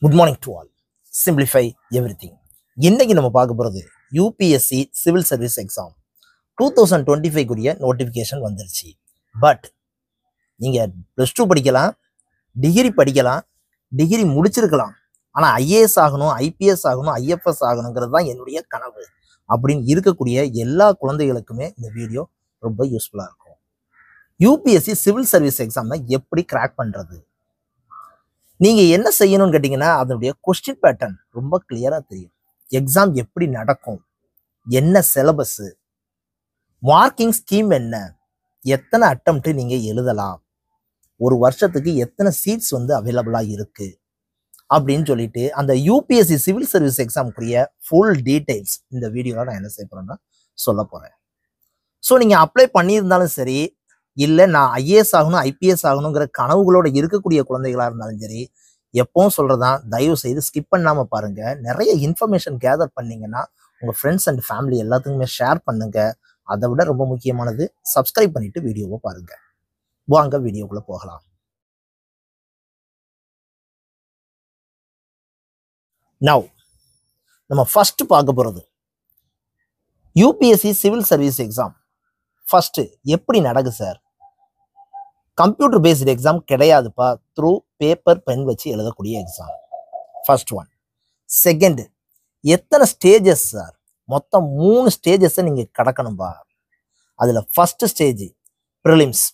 Good morning to all. Simplify everything. இன்னைக்கு நம்ம பார்க்க போகிறது UPSC civil service exam 2025 notification வந்துருச்சு. பட் நீங்கள் +2 படிக்கலாம், டிகிரி படிக்கலாம், டிகிரி முடிச்சிருக்கலாம். ஆனால் ஐஏஎஸ் ஆகணும், ஐபிஎஸ் ஆகணும், ஐஎஃப்எஸ் ஆகணுங்கிறது தான் என்னுடைய கனவு அப்படின்னு இருக்கக்கூடிய எல்லா குழந்தைகளுக்குமே இந்த வீடியோ ரொம்ப யூஸ்ஃபுல்லாக இருக்கும். யூபிஎஸ்சி சிவில் சர்வீஸ் எக்ஸாமை எப்படி கிராக் பண்ணுறது, நீங்க என்ன செய்யணும்னு கேட்டீங்கன்னா அதனுடைய கொஸ்டின் பேட்டர்ன் ரொம்ப கிளியரா தெரியும். எக்ஸாம் எப்படி நடக்கும், என்ன சிலபஸ், மார்க்கிங் ஸ்கீம் என்ன, எத்தனை அட்டெம்ப்ட் நீங்க எழுதலாம், ஒரு வருஷத்துக்கு எத்தனை சீட்ஸ் அவைலபிளா இருக்கு அப்படின்னு சொல்லிட்டு அந்த யூபிஎஸ்சி சிவில் சர்வீஸ் எக்ஸாமுக்குரிய ஃபுல் டீடைல்ஸ் இந்த வீடியோல நான் என்ன செய்ய போறேன்னா சொல்ல போறேன். ஸோ நீங்க அப்ளை பண்ணியிருந்தாலும் சரி, இல்லை நான் ஐஏஎஸ் ஆகணும், ஐபிஎஸ் ஆகணுங்கிற கனவுகளோட இருக்கக்கூடிய குழந்தைகளா இருந்தாலும் சரி, எப்பவும் சொல்றதான் தயவு செய்து ஸ்கிப் பண்ணாம பாருங்க. நிறைய இன்ஃபர்மேஷன் கேதர் பண்ணீங்கன்னா உங்க ஃப்ரெண்ட்ஸ் அண்ட் ஃபேமிலி எல்லாத்துக்குமே ஷேர் பண்ணுங்க. அதை விட ரொம்ப முக்கியமானது சப்ஸ்கிரைப் பண்ணிட்டு வீடியோவை பாருங்க. வாங்க வீடியோக்குள்ள போகலாம். நவ் நம்ம ஃபர்ஸ்ட் பார்க்க போறது UPSC civil service exam. First எப்படி நடக்குது சார்? கம்ப்யூட்டர் பேஸ்டு எக்ஸாம் கிடையாதுப்பா, த்ரூ பேப்பர் பென் வச்சு எழுதக்கூடிய எக்ஸாம். First one. செகண்ட், எத்தனை ஸ்டேஜஸ் சார்? மொத்தம் 3 ஸ்டேஜஸை நீங்க கடக்கணும்பா. அதுல ஃபர்ஸ்ட் ஸ்டேஜ் ப்ரிலிம்ஸ்.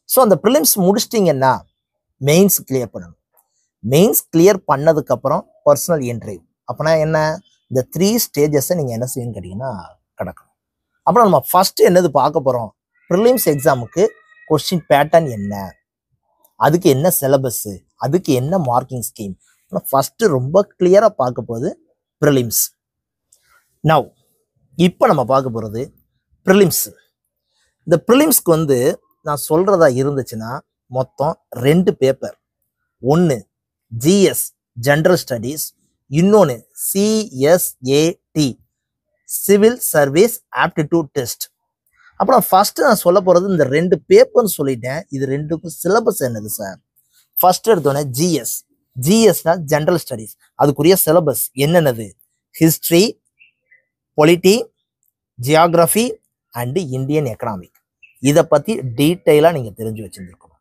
ஸோ அந்த ப்ரிலிம்ஸ் முடிச்சிட்டிங்கன்னா மெயின்ஸ் கிளியர் பண்ணணும். மெயின்ஸ் கிளியர் பண்ணதுக்கு அப்புறம் பர்சனல் இன்டர்வியூ. அப்பனா என்ன, இந்த 3 ஸ்டேஜஸை நீங்க என்ன செய்யணும்னு கேட்டீங்கன்னா கடக்கணும். அப்புறம் நம்ம ஃபர்ஸ்ட் என்னது பார்க்க போறோம், ப்ரிலிம்ஸ் எக்ஸாமுக்கு கொஸ்டின் பேட்டர்ன் என்ன, அதுக்கு என்ன சிலபஸ், அதுக்கு என்ன மார்க்கிங் ஸ்கீம். ஃபர்ஸ்ட் ரொம்ப கிளியரா பார்க்க போகுது ப்ரிலிம்ஸ். நவ் இப்போ நம்ம பார்க்க போறது ப்ரிலிம்ஸ். இந்த ப்ரிலிம்ஸ்க்கு நான் சொல்றதா இருந்துச்சுன்னா மொத்தம் 2 பேப்பர். ஒன்று ஜிஎஸ் ஜென்ரல் ஸ்டடீஸ், இன்னொன்று CSAT civil service aptitude test. அப்புறம் ஃபர்ஸ்ட் நான் சொல்ல போறது இந்த 2 பேப்பர்னு சொல்லிட்டேன். இது 2க்கும் சிலபஸ் என்னது சார்? ஃபர்ஸ்ட் எடுத்தோன்னே ஜிஎஸ். ஜிஎஸ்னா ஜென்ரல் ஸ்டடீஸ். அதுக்குரிய சிலபஸ் என்னென்னது? History, polity, geography and Indian economic. இதை பத்தி டீட்டெயிலா நீங்க தெரிஞ்சு வச்சிருக்கணும்.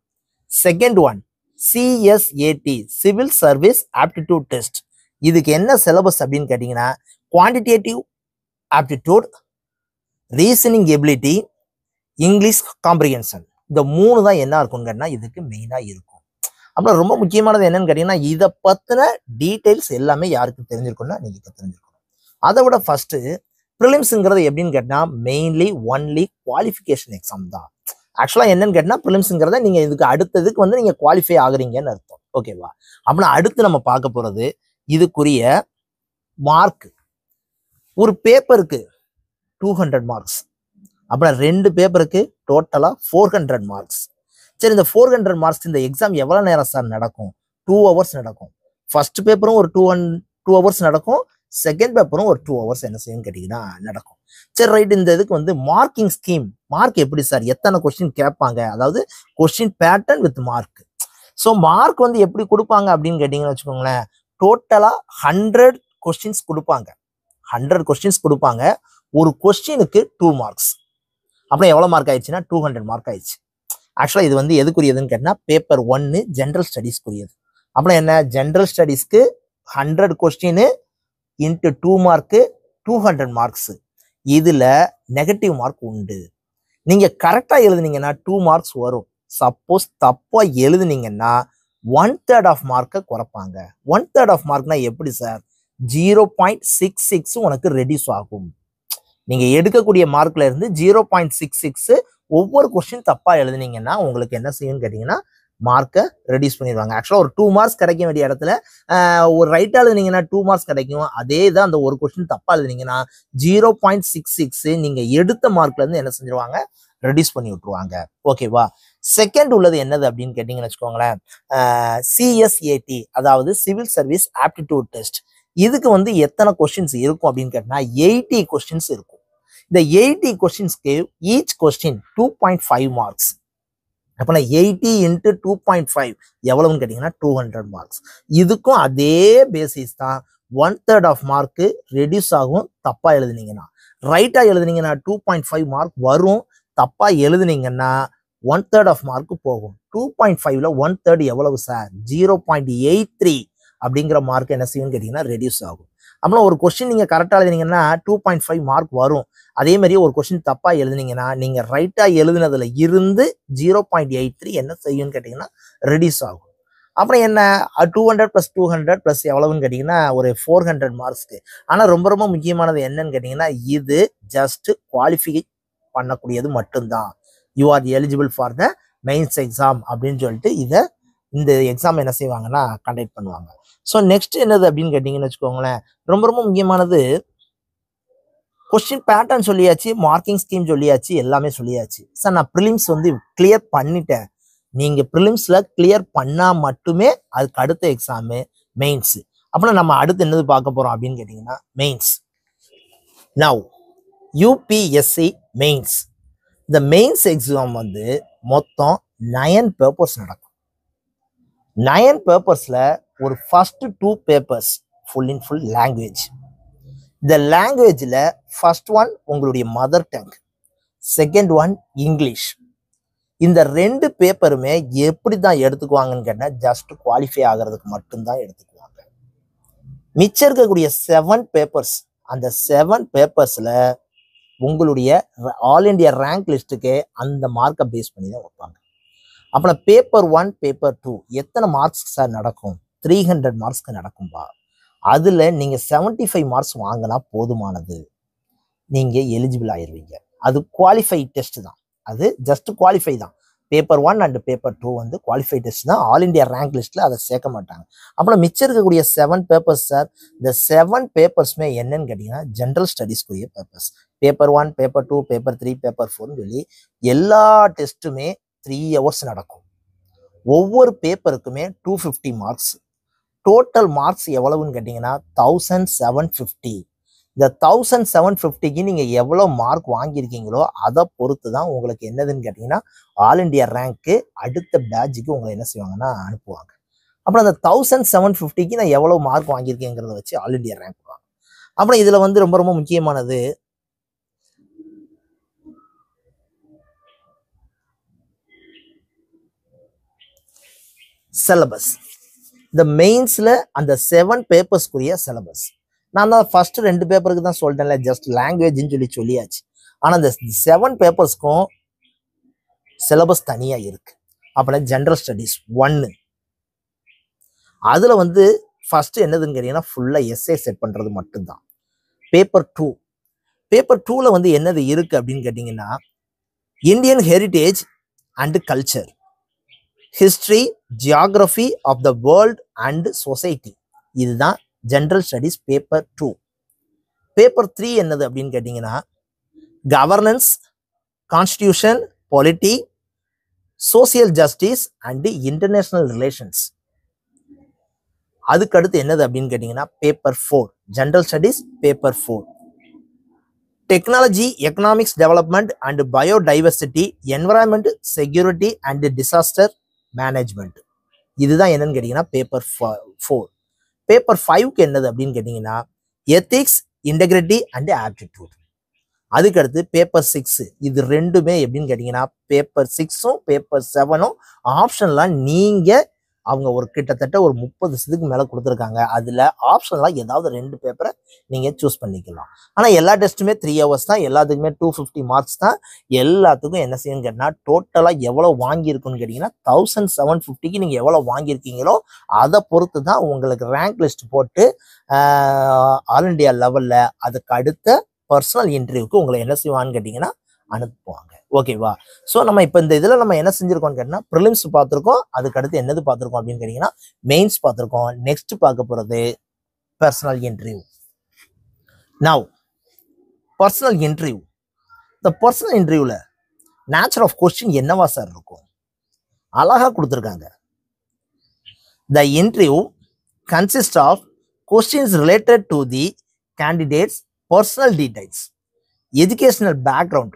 Second one CSAT civil service aptitude test. இதுக்கு என்ன சிலபஸ் அப்படின்னு கேட்டீங்கன்னா quantitative aptitude, reasoning ability, English comprehension. இந்த 3 தான் என்ன இருக்கும்னு கேட்டீங்கன்னா இதுக்கு மெயினா இருக்கும். அப்புறம் ரொம்ப முக்கியமானது என்னன்னு கேட்டீங்கன்னா இதை பத்தின டீடைல்ஸ் எல்லாமே யாருக்கு தெரிஞ்சிருக்கும்னா நீங்க தெரிஞ்சிருக்கணும். அதை விட ஃபர்ஸ்ட் ப்ரிலிம்ஸ்ங்கிறது எப்படின்னு கேட்டீங்கன்னா மெயின்லி ஒன்லி குவாலிஃபிகேஷன் எக்ஸாம் தான். ஆக்சுவலா என்னன்னு கேட்டீங்கன்னா ப்ரிலிம்ஸ்ங்கிறத நீங்க இதுக்கு அடுத்ததுக்கு நீங்க குவாலிஃபை ஆகுறீங்கன்னு அர்த்தம். ஓகேவா? அப்படின்னா அடுத்து நம்ம பார்க்க போறது இதுக்குரிய மார்க். ஒரு பேப்பருக்கு 200 மார்க்ஸ். அப்புறம் 2 பேப்பருக்கு டோட்டலா 400 மார்க்ஸ். சரி, இந்த 400 மார்க்ஸ் இந்த எக்ஸாம் எவ்வளவு நேரம் சார் நடக்கும்? 2 ஹவர்ஸ் நடக்கும். ஃபர்ஸ்ட் பேப்பரும் ஒரு 2 ஹவர்ஸ் நடக்கும். செகண்ட் பேப்பரும் ஒரு 2 ஹவர்ஸ் என்ன செய்யும் கேட்டீங்கன்னா நடக்கும். சரி ரைட். இந்த இதுக்கு மார்க்கிங் ஸ்கீம். மார்க் எப்படி சார், எத்தனை கொஸ்டின் கேட்பாங்க, அதாவது question pattern with mark. So mark எப்படி கொடுப்பாங்க அப்படின்னு கேட்டீங்கன்னு வச்சுக்கோங்களேன், டோட்டலா 100 கொஸ்டின்ஸ் கொடுப்பாங்க. 100 கொஸ்டின்ஸ் கொடுப்பாங்க. ஒரு கொஸ்டினுக்கு 2 மார்க்ஸ். அப்புறம் எவ்வளவு மார்க் ஆயிடுச்சுன்னா 200 மார்க் ஆயிடுச்சு. ஆக்சுவலா இது எதுக்குரியதுன்னு கேட்டா பேப்பர் 1 ஜென்ரல் ஸ்டடீஸ்க்குரியது. அப்புறம் என்ன, ஜென்ரல் ஸ்டடீஸ்க்கு 100 கொஸ்டின் இன்ட்டு 2 மார்க்கு 200 மார்க்ஸ். இதுல நெகட்டிவ் மார்க் உண்டு. நீங்க கரெக்டா எழுதுனீங்கன்னா 2 மார்க்ஸ் வரும். சப்போஸ் தப்பா எழுதுனீங்கன்னா 1/3 ஆஃப் மார்க்கை குறைப்பாங்க. 1/3 ஆஃப் மார்க்னா எப்படி சார்? 0.66 உனக்கு ரெடியூஸ் ஆகும். நீங்க எடுக்கக்கூடிய மார்க்ல இருந்து 0.66 ஒவ்வொரு கொஸ்டின் தப்பா எழுதுனீங்கன்னா உங்களுக்கு என்ன செய்யும் கேட்டீங்கன்னா மார்க்கை ரெடியூஸ் பண்ணிடுவாங்க. ஆக்சுவலா ஒரு 2 மார்க்ஸ் கிடைக்க வேண்டிய இடத்துல ஒரு ரைட்டா எழுதுனீங்கன்னா 2 மார்க்ஸ் கிடைக்கும். அதே தான் அந்த ஒரு கொஸ்டின் தப்பா எழுதுனீங்கன்னா 0.66 நீங்க எடுத்த மார்க்ல இருந்து என்ன செஞ்சிருவாங்க, ரெடியூஸ் பண்ணி விட்டுருவாங்க. ஓகேவா? செகண்ட் உள்ளது என்னது அப்படின்னு கேட்டீங்கன்னு வச்சுக்கோங்களேன், சிஎஸ்ஏடி அதாவது சிவில் சர்வீஸ் ஆப்டிடியூட் டெஸ்ட். இதுக்கு எத்தனை கொஸ்டின்ஸ் இருக்கும் அப்படின்னு கேட்டீங்கன்னா 80 கொஸ்டின்ஸ் இருக்கும். இந்த 80 கொஸ்டின்ஸ்க்கு ஈச் கொஸ்டின் 2.5 மார்க்ஸ். அப்போனா 80 இன்ட்டு 2.5 எவ்வளவுன்னு கேட்டிங்கன்னா 200 மார்க்ஸ். இதுக்கும் அதே பேசிஸ் தான். 1/3 ஆஃப் மார்க்கு ரெடியூஸ் ஆகும் தப்பா எழுதுனீங்கன்னா. ரைட்டா எழுதுனீங்கன்னா 2.5 மார்க் வரும். தப்பா எழுதுனீங்கன்னா 1/3 ஆஃப் மார்க்கு போகும். 2.5ல 1/3 எவ்வளவு சார்? 0.83 அப்படிங்கிற மார்க் என்ன செய்யும்னு கேட்டிங்கன்னா ரெடியூஸ் ஆகும். அப்புறம் ஒரு கொஸ்டின் நீங்கள் கரெக்டாக எழுதுனீங்கன்னா 2.5 மார்க் வரும். அதே மாதிரியே ஒரு கொஸ்டின் தப்பா எழுதுனீங்கன்னா நீங்கள் ரைட்டா எழுதுனதுல இருந்து 0.83 என்ன செய்யும்னு கேட்டிங்கன்னா ரெடியூஸ் ஆகும். அப்புறம் என்ன 200 + 200 + எவ்வளவுன்னு கேட்டிங்கன்னா ஒரு 400 மார்க்ஸ்க்கு. ஆனால் ரொம்ப ரொம்ப முக்கியமானது என்னன்னு கேட்டிங்கன்னா இது ஜஸ்ட் குவாலிஃபை பண்ணக்கூடியது மட்டும்தான். You are eligible for the mains exam அப்படின்னு சொல்லிட்டு இந்த எக்ஸாம் என்ன செய்வாங்கன்னா கண்டக்ட் பண்ணுவாங்க. ஸோ நெக்ஸ்ட் என்னது அப்படின்னு கேட்டிங்கன்னு வச்சுக்கோங்களேன், ரொம்ப ரொம்ப முக்கியமானது கொஸ்டின் பேட்டர்ன் சொல்லியாச்சு, மார்க்கிங் ஸ்கீம் சொல்லியாச்சு, எல்லாமே சொல்லியாச்சு. சார் நான் ப்ரிலிம்ஸ் வந்து கிளியர் பண்ணிட்டேன். நீங்க ப்ரிலிம்ஸ்ல கிளியர் பண்ணா மட்டுமே அதுக்கு அடுத்த எக்ஸாமு மெயின்ஸ். அப்புறம் நம்ம அடுத்து என்னது பார்க்க போறோம் அப்படின்னு கேட்டிங்கன்னா மெயின்ஸ். Now UPSC mains. இந்த மெயின்ஸ் எக்ஸாம் வந்து மொத்தம் 9 பேப்பர்ஸ் நடக்கும். 9 பேப்பர்ஸ்ல ஒரு first 2 papers full in full language. இந்த லாங்குவேஜ்ல ஃபர்ஸ்ட் ஒன் உங்களுடைய mother tongue, second one English. இந்த 2 பேப்பருமே எப்படி தான் எடுத்துக்குவாங்கன்னு கேட்டால் ஜஸ்ட் குவாலிஃபை ஆகிறதுக்கு மட்டும்தான் எடுத்துக்குவாங்க. மிச்சம் இருக்கக்கூடிய 7 பேப்பர்ஸ், அந்த 7 பேப்பர்ஸ்ல உங்களுடைய ஆல் இண்டியா ரேங்க் லிஸ்ட்டுக்கு அந்த மார்க்கை பேஸ் பண்ணி தான் வைப்பாங்க. அப்புறம் பேப்பர் 1 பேப்பர் 2 எத்தனை மார்க்ஸ் சார் நடக்கும்? 300 மார்க்ஸ்க்கு நடக்கும்பா. அதுல நீங்க 75 மார்க்ஸ் வாங்கினா போதுமானது, நீங்க எலிஜிபிள் ஆயிருவீங்க. அது குவாலிஃபை டெஸ்ட் தான், அது ஜஸ்ட் குவாலிஃபை தான். பேப்பர் 1 அண்ட் பேப்பர் 2 வந்து குவாலிஃபை டெஸ்ட் தான். ஆல் இண்டியா ரேங்க் லிஸ்ட்ல அதை சேர்க்க மாட்டாங்க. அப்புறம் மிச்சம் இருக்கக்கூடிய 7 பேப்பர்ஸ் சார், இந்த 7 பேப்பர்ஸ்மே என்னன்னு கேட்டீங்கன்னா ஜென்ரல் ஸ்டடீஸ்க்குரிய papers. Paper 1 paper 2 paper 3 paper 4 சொல்லி எல்லா டெஸ்ட்டுமே 3 hours நடக்கும். ஒவ்வொரு பேப்பருக்குமே 250 மார்க்ஸ். டோட்டல் மார்க்ஸ் எவ்வளவுன்னு கேட்டிங்கன்னா 1750. இந்த 1750க்கு நீங்கள் எவ்வளோ மார்க் வாங்கியிருக்கீங்களோ அதை பொறுத்து தான் உங்களுக்கு என்னதுன்னு கேட்டிங்கன்னா ஆல் இண்டியா ரேங்க்கு அடுத்த பேட்சுக்கு உங்களை என்ன செய்வாங்கன்னா அனுப்புவாங்க. அப்புறம் அந்த 1750க்கு நான் எவ்வளோ மார்க் வாங்கியிருக்கேங்கிறத வச்சு ஆல் இண்டியா ரேங்க் வாங்க. அப்புறம் இதில் வந்து ரொம்ப ரொம்ப முக்கியமானது சிலபஸ். இந்த மெயின்ஸ்ல அந்த 7 பேப்பர்ஸ்க்குரிய சிலபஸ் நான் தான் ஃபர்ஸ்ட் 2 பேப்பருக்கு தான் சொல்லிட்டேன்ல, ஜஸ்ட் லாங்குவேஜ்னு சொல்லியாச்சு. ஆனா இந்த 7 பேப்பர்ஸ்க்கும் சிலபஸ் தனியா இருக்கு. அப்புறம் ஜென்ரல் ஸ்டடீஸ் 1, அதுல வந்து ஃபர்ஸ்ட் என்னதுன்னு கேட்டீங்கன்னா ஃபுல்லா எஸ்ஏ செட் பண்றது மட்டும்தான். பேப்பர் 2, பேப்பர் 2ல வந்து என்னது இருக்கு அப்படின்னு கேட்டீங்கன்னா Indian heritage and culture, history, geography of the world and society. இதுதான் ஜென்ரல் ஸ்டடீஸ் பேப்பர் 2. பேப்பர் 3 என்னது அப்படின்னு கேட்டீங்கன்னா governance, constitution, polity, social justice and international relations. அதுக்கு அடுத்து என்னது அப்படின்னு கேட்டீங்கன்னா paper 4 general studies paper 4. Technology, economics development and biodiversity, environment, security and disaster management. இதுதான் என்னன்னு கேட்டீங்கன்னா பேப்பர் 4. பேப்பர் 5க்கு என்னது அப்படின்னு கேட்டீங்கன்னா எத்திக்ஸ், இன்டெகிரிட்டி அண்ட் ஆப்டிடியூட். அதுக்கடுத்து பேப்பர் 6. இது ரெண்டுமே எப்படின்னு கேட்டீங்கன்னா பேப்பர் 6ம் பேப்பர் 7ம் ஆப்ஷன்லாம் நீங்க அவங்க ஒரு கிட்டத்தட்ட ஒரு 30 மேல கொடுத்துருக்காங்க. அதுல ஆப்ஷன்லாம் ஏதாவது 2 பேப்பரை நீங்க சூஸ் பண்ணிக்கலாம். ஆனா எல்லா டெஸ்ட்டுமே 3 hours தான், எல்லாத்துக்குமே 250 மார்க்ஸ் தான். எல்லாத்துக்கும் என்ன செய்யணும்னு கேட்டீங்கன்னா டோட்டலா எவ்வளவு வாங்கியிருக்குன்னு கேட்டீங்கன்னா 1750க்கு நீங்க எவ்வளவு வாங்கியிருக்கீங்களோ அதை பொறுத்து தான் உங்களுக்கு ரேங்க் லிஸ்ட் போட்டு ஆல் இண்டியா லெவல்ல அதுக்கு அடுத்த பர்சனல் இன்டர்வியூக்கு உங்களை என்ன செய்வான்னு கேட்டீங்கன்னா அனுப்புவாங்க. ஓகேவா? ஸோ நம்ம இப்போ இந்த இதில் நம்ம என்ன செஞ்சிருக்கோம்னு கேட்டீங்கன்னா ப்ரிலிம்ஸ் பார்த்துருக்கோம், அதுக்கு அடுத்து என்னது பார்த்துருக்கோம் அப்படின்னு கேட்டீங்கன்னா மெயின்ஸ் பார்த்துருக்கோம். நெக்ஸ்ட் பார்க்க போகிறது personal interview. Now personal interview. இந்த பர்சனல் இன்டர்வியூல நேச்சர் ஆஃப் கொஸ்டின் என்னவா சார் இருக்கும்? அழகா கொடுத்துருக்காங்க. The interview consist of questions related to the candidates personal details, educational background,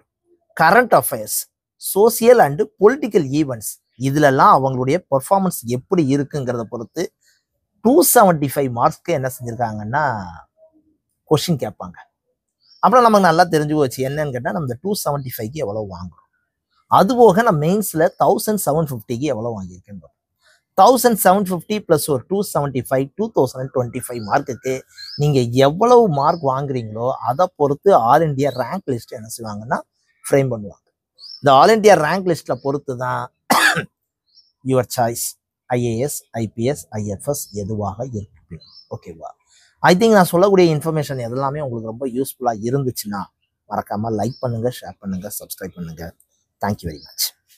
current affairs, social and political events, இதுலலாம் அவங்களுடைய பெர்ஃபார்மன்ஸ் எப்படி இருக்குங்கிறத பொறுத்து 275 மார்க்ஸ்க்கு என்ன செஞ்சிருக்காங்கன்னா கொஸ்டின் கேட்பாங்க. அப்புறம் நமக்கு நல்லா தெரிஞ்சு போச்சு என்னன்னு கேட்டால் நம்ம 275க்கு எவ்வளோ வாங்குறோம். அதுபோக நான் மெயின்ஸில் 1750க்கு எவ்வளோ வாங்கியிருக்கேன். 1750 ப்ளஸ் ஒரு 275 2025 மார்க்குக்கு நீங்கள் எவ்வளவு மார்க் வாங்குறீங்களோ அதை பொறுத்து ஆல் இண்டியா ரேங்க் லிஸ்ட் என்ன செய்வாங்கன்னா ஃப்ரேம் பண்ணுவாங்க. இந்த ஆல் இண்டியா ரேங்க் லிஸ்ட்டில் பொறுத்து தான் your choice IAS, IPS, IFS எதுவாக இருக்கு. ஓகேவா? ஐ திங்க் நான் சொல்லக்கூடிய இன்ஃபர்மேஷன் எதெல்லாமே உங்களுக்கு ரொம்ப யூஸ்ஃபுல்லாக இருந்துச்சுன்னா மறக்காமல் லைக் பண்ணுங்கள், ஷேர் பண்ணுங்கள், சப்ஸ்கிரைப் பண்ணுங்கள். Thank you very much.